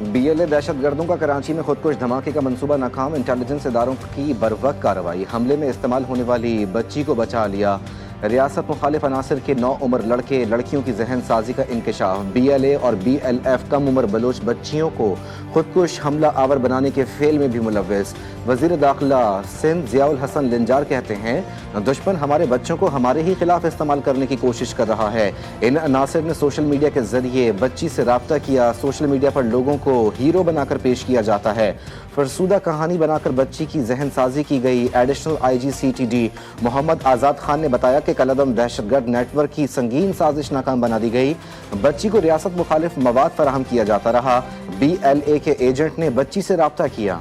BLA दहशतगर्दों का कराची में खुदकुश धमाके का मंसूबा नाकाम, इंटेलिजेंस इदारों की बरवक्त कार्रवाई, हमले में इस्तेमाल होने वाली बच्ची को बचा लिया। रियासत मुखालिफ अनासर के 9 उम्र लड़के लड़कियों की जहन साजी का इंकशाफ, BLA और BLF कम उम्र बलोच बच्चियों को खुदकुश हमला आवर बनाने के फेल में भी मुलव्वस। वजीर दाखिला सिंध ज़ियाउल हसन लिंजार कहते हैं दुश्मन हमारे बच्चों को हमारे ही खिलाफ इस्तेमाल करने की कोशिश कर रहा है। इन अनासर ने सोशल मीडिया के जरिए बच्ची से राब्ता किया। सोशल मीडिया पर लोगों को हीरो बनाकर पेश किया जाता है। फरसूदा कहानी बनाकर बच्ची की जहन साजी की गई। एडिशनल IG CTD मोहम्मद आज़ाद खान ने बताया कि कलअदम दहशतगर्द नेटवर्क की संगीन साजिश नाकाम बना दी गई। बच्ची को रियासत मुखालिफ मवाद फराहम किया जाता रहा। BLA के एजेंट ने बच्ची से राब्ता किया।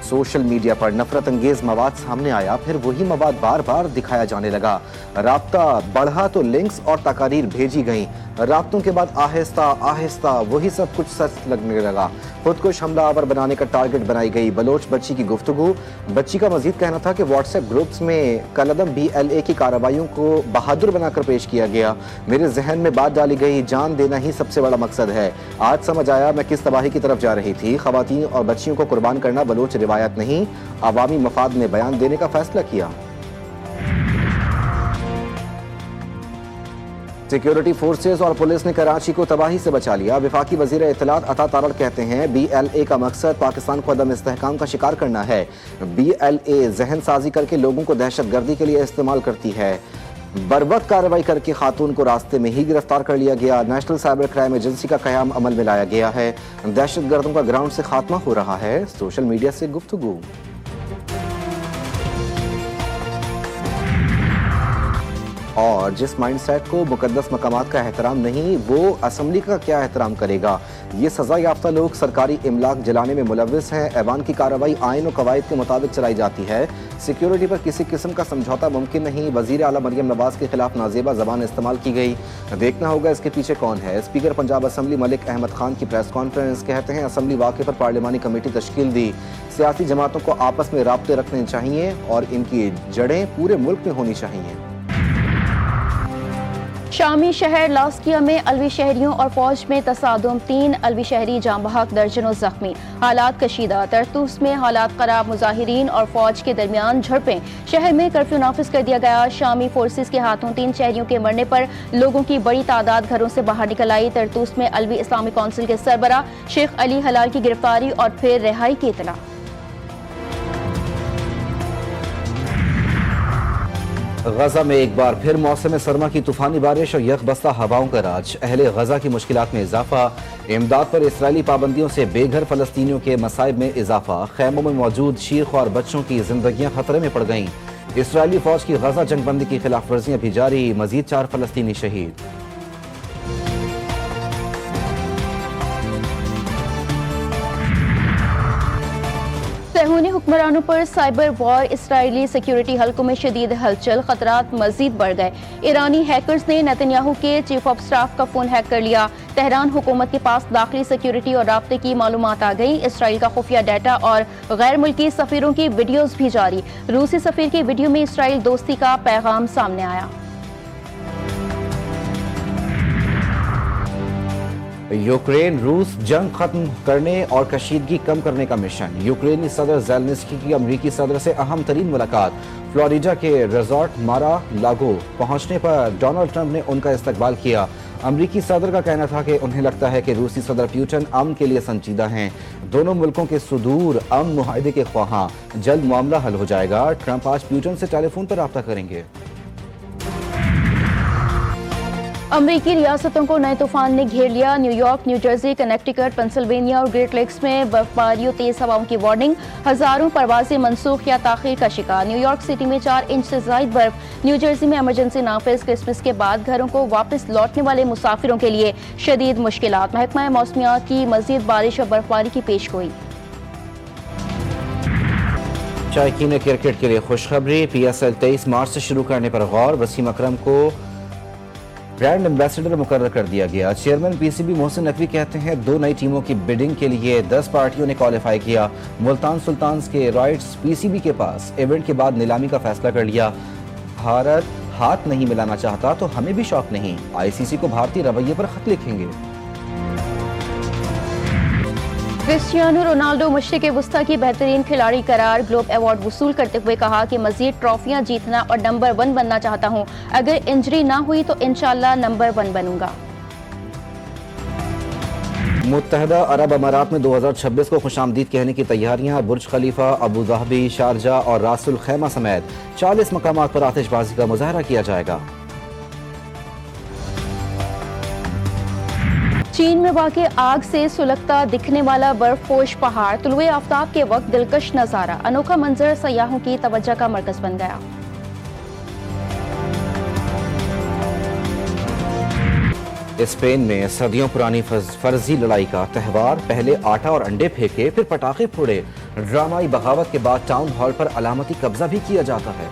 सोशल मीडिया पर नफरत अंगेज मवाद सामने आया, फिर वही मवाद बार बार दिखाया जाने लगा। राब्ता बढ़ा तो लिंक्स और तकारीर भेजी गई। राब्तों के बाद आहिस्ता आहिस्ता वही सब कुछ सच लगने लगा। खुदकुश हमला आवर बनाने का टारगेट बनाई गई बलोच बच्ची की गुफ्तगू। बच्ची का मजीद कहना था कि व्हाट्सएप ग्रुप्स में कलअदम BLA की कार्रवाइयों को बहादुर बनाकर पेश किया गया। मेरे जहन में बात डाली गई, जान देना ही सबसे बड़ा मकसद है। आज समझ आया मैं किस तबाही की तरफ जा रही थी। खवातीन और बच्चियों को कुर्बान करना बलोच रिवायत नहीं, अवामी मफाद में बयान देने का फैसला किया। सिक्योरिटी फोर्सेस और पुलिस ने कराची को तबाही से बचा लिया। वफाकी वजीर इत्तलात अता तारड़ कहते हैं BLA का मकसद पाकिस्तान को अदम इस्तेहकाम का शिकार करना है। BLA जहन साजी करके लोगों को दहशतगर्दी के लिए इस्तेमाल करती है। बरवक्त कार्रवाई करके खातून को रास्ते में ही गिरफ्तार कर लिया गया। नेशनल साइबर क्राइम एजेंसी का क़याम अमल में लाया गया है। दहशतगर्दों का ग्राउंड से खात्मा हो रहा है। सोशल मीडिया से गुफ्तगू। और जिस माइंडसेट को मुकद्दस मकामात का एहतराम नहीं, वो असम्बली का क्या एहतराम करेगा। ये सजा याफ्ता लोग सरकारी इमलाक जलाने में मुलव्वस हैं। ऐवान की कार्रवाई आइन और कवायद के मुताबिक चलाई जाती है। सिक्योरिटी पर किसी किस्म का समझौता मुमकिन नहीं। वजीर आला मरियम नवाज के खिलाफ नाजेबा जबान इस्तेमाल की गई। देखना होगा इसके पीछे कौन है। स्पीकर पंजाब असम्बली मलिक अहमद खान की प्रेस कॉन्फ्रेंस। कहते हैं असम्बली वाक़े पर पार्लिमानी कमेटी तश्कील दी। सियासी जमातों को आपस में राब्ते रखने चाहिए और इनकी जड़ें पूरे मुल्क में होनी चाहिए। शामी शहर लास्किया में अलवी शहरियों और फौज में तसादुम, 3 अलवी शहरी जाँ बहक, दर्जनों जख्मी। हालात कशीदा। तरतूस में हालात खराब। मुजाहिरीन और फौज के दरमियान झड़पें। शहर में कर्फ्यू नाफिज कर दिया गया। शामी फोर्सेस के हाथों 3 शहरियों के मरने पर लोगों की बड़ी तादाद घरों से बाहर निकल आई। तरतूस में अलवी इस्लामी कौंसिल के सरबरा शेख अली हलाल की गिरफ्तारी और फिर रिहाई की इत्तला। गजा में एक बार फिर मौसम सरमा की तूफानी बारिश और यकबस्ता हवाओं का राज। अहले गजा की मुश्किलात में इजाफा। इमदाद पर इसराइली पाबंदियों से बेघर फलस्तीनियों के मसाइब में इजाफा। खैमों में मौजूद शीख और बच्चों की जिंदगियां खतरे में पड़ गईं। इसराइली फौज की गजा जंगबंदी की खिलाफ वर्जियां भी जारी। मजीद 4 फलस्तीनी शहीद। सहूनी हुक्मरानों पर साइबर वॉर। इसराइली सिक्योरिटी हल्कों में शदीद हलचल। खतरात मजीद बढ़ गए। ईरानी हैकर्स ने नेतन्याहू के चीफ ऑफ स्टाफ का फोन हैक कर लिया। तेहरान हुकूमत के पास दाखिली सिक्योरिटी और राब्ते की मालूमात आ गई। इसराइल का खुफिया डाटा और गैर मुल्की सफीरों की वीडियोज भी जारी। रूसी सफीर की वीडियो में इसराइल दोस्ती का पैगाम सामने आया। यूक्रेन रूस जंग खत्म करने और कशीदगी कम करने का मिशन। यूक्रेनी सदर ज़ेलेंस्की की अमरीकी सदर से अहम तरीन मुलाकात। फ्लोरिडा के रिजॉर्ट मारा लागो पहुंचने पर डोनाल्ड ट्रंप ने उनका इस्तकबाल किया। अमरीकी सदर का कहना था कि उन्हें लगता है कि रूसी सदर पुतिन अमन के लिए संजीदा हैं। दोनों मुल्कों के सुदूर अमन मुआहदे के ख्वाहां। जल्द मामला हल हो जाएगा। ट्रंप आज पुतिन से टेलीफोन पर राब्ता करेंगे। अमरीकी रियासतों को नए तूफान ने घेर लिया। New York, new Jersey, Connecticut, Pennsylvania और ग्रेट लेक्स में बर्फबारी और तेज हवाओं की वार्निंग। हजारों परवाजें मनसूख या ताखीर का शिकार। न्यूयॉर्क सिटी में 4 इंच से ज्यादा बर्फ। न्यू जर्सी में इमरजेंसी नाफिज। क्रिसमस के बाद घरों को वापस लौटने वाले मुसाफिरों के लिए शदीद मुश्किलात। महकमा मौसमियात की मजीद बारिश और बर्फबारी की पेशगोई। शायकीन क्रिकेट के लिए खुशखबरी। PSL 23 मार्च से शुरू करने पर गौर। वसीम अकरम को ब्रांड एम्बेसडर मुकर्रर कर दिया गया। चेयरमैन PCB मोहसिन नकवी कहते हैं 2 नई टीमों की बिडिंग के लिए 10 पार्टियों ने क्वालिफाई किया। मुल्तान सुल्तान्स के राइट्स PCB के पास। इवेंट के बाद नीलामी का फैसला कर लिया। भारत हाथ नहीं मिलाना चाहता तो हमें भी शौक नहीं। आईसीसी को भारतीय रवैये पर खत लिखेंगे। क्रिस्टियानो रोनाल्डो मशरिक़ वुस्ता की बेहतरीन खिलाड़ी करार, ग्लोब अवार्ड वसूल करते हुए कहा कि मजीद ट्रॉफियां जीतना और नंबर 1 बनना चाहता हूं। अगर इंजरी ना हुई तो इंशाल्लाह नंबर 1 बनूंगा। मुत्तहदा अरब अमारात में 2026 को खुशामदीद कहने की तैयारियां। बुर्ज खलीफा, अबू धाबी, शारजा और रासुल खैमा समेत 40 मकामात पर आतिशबाजी का मुजाहरा किया जाएगा। चीन में वाक़ आग से सुलगता दिखने वाला बर्फपोश पहाड़, तुलुए आफ्ताब के वक्त दिलकश नज़ारा, अनोखा मंजर सयाहों की तवज्जो का मरकज बन गया। स्पेन में सदियों पुरानी फर्जी लड़ाई का त्यौहार, पहले आटा और अंडे फेंके फिर पटाखे फोड़े। ड्रामाई बगावत के बाद टाउन हॉल पर अलामती कब्जा भी किया जाता है।